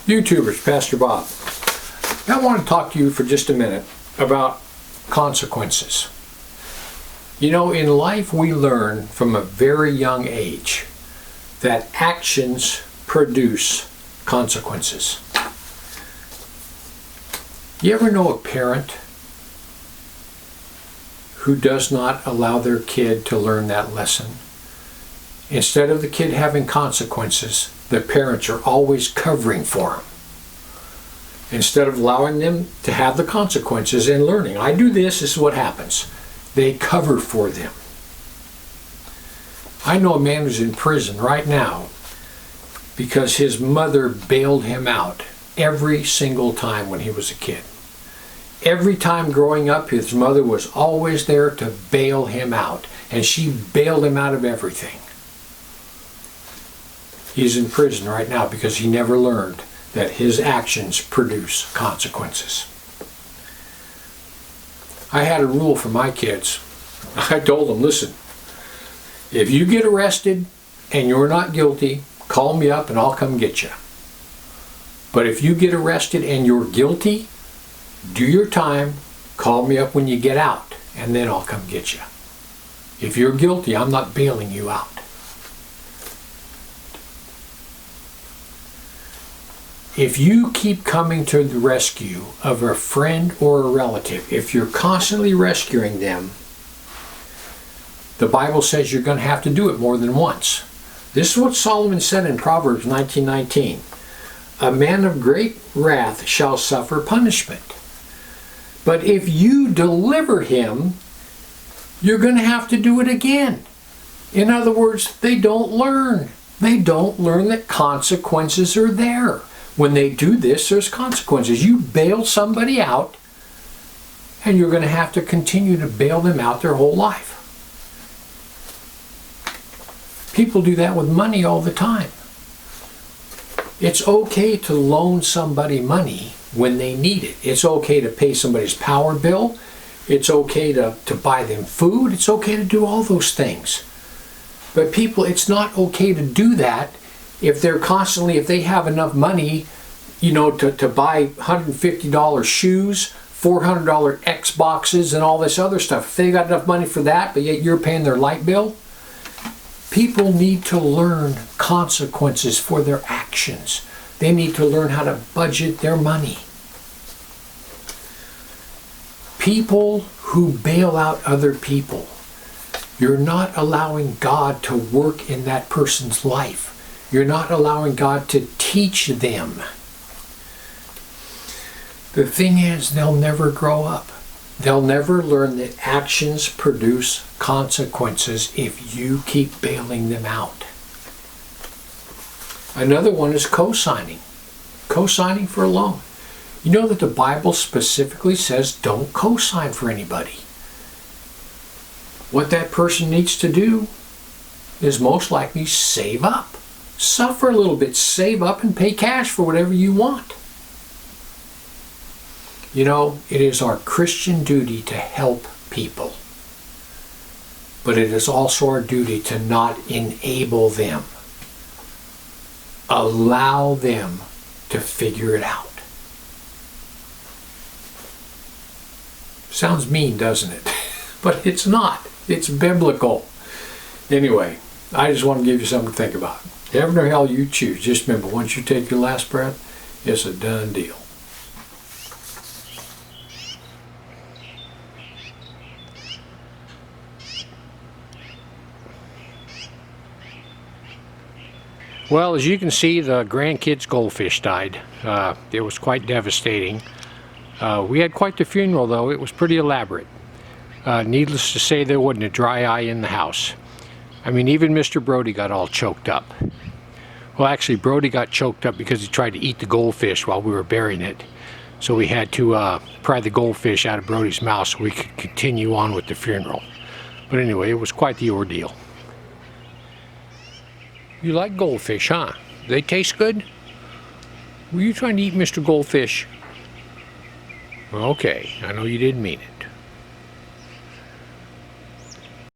YouTubers, Pastor Bob. I want to talk to you for just a minute about consequences. You know, in life we learn from a very young age that actions produce consequences. You ever know a parent who does not allow their kid to learn that lesson? Instead of the kid having consequences, the parents are always covering for them. Instead of allowing them to have the consequences and learning, I do this is what happens. They cover for them. I know a man who's in prison right now because his mother bailed him out every single time when he was a kid. Every time growing up, his mother was always there to bail him out, and she bailed him out of everything. He's in prison right now because he never learned that his actions produce consequences. I had a rule for my kids. I told them, listen, if you get arrested and you're not guilty, call me up and I'll come get you. But if you get arrested and you're guilty, do your time, call me up when you get out, and then I'll come get you. If you're guilty, I'm not bailing you out. If you keep coming to the rescue of a friend or a relative, if you're constantly rescuing them, the Bible says you're going to have to do it more than once. This is what Solomon said in Proverbs 19:19. A man of great wrath shall suffer punishment. But if you deliver him, you're going to have to do it again. In other words, they don't learn. They don't learn that consequences are there. When they do this, there's consequences. You bail somebody out, and you're going to have to continue to bail them out their whole life. People do that with money all the time. It's okay to loan somebody money when they need it. It's okay to pay somebody's power bill. It's okay to buy them food. It's okay to do all those things. But people, it's not okay to do that if they have enough money, to buy $150 shoes, $400 Xboxes, and all this other stuff. If they got enough money for that, but yet you're paying their light bill, people need to learn consequences for their actions. They need to learn how to budget their money. People who bail out other people, you're not allowing God to work in that person's life. You're not allowing God to teach them. The thing is, they'll never grow up. They'll never learn that actions produce consequences if you keep bailing them out. Another one is co-signing. Co-signing for a loan. You know that the Bible specifically says don't co-sign for anybody. What that person needs to do is most likely save up. Suffer a little bit, save up, and pay cash for whatever you want. You know, it is our Christian duty to help people. But it is also our duty to not enable them. Allow them to figure it out. Sounds mean, doesn't it? But it's not. It's biblical. Anyway, I just want to give you something to think about. Heaven or hell, you choose. Just remember, once you take your last breath, it's a done deal. Well, as you can see, the grandkids' goldfish died. It was quite devastating. We had quite the funeral, though. It was pretty elaborate. Needless to say, there wasn't a dry eye in the house. I mean, even Mr. Brody got all choked up. Well, actually, Brody got choked up because he tried to eat the goldfish while we were burying it. So we had to pry the goldfish out of Brody's mouth so we could continue on with the funeral. But anyway, it was quite the ordeal. You like goldfish, huh? They taste good? Were you trying to eat Mr. Goldfish? Okay, I know you didn't mean it.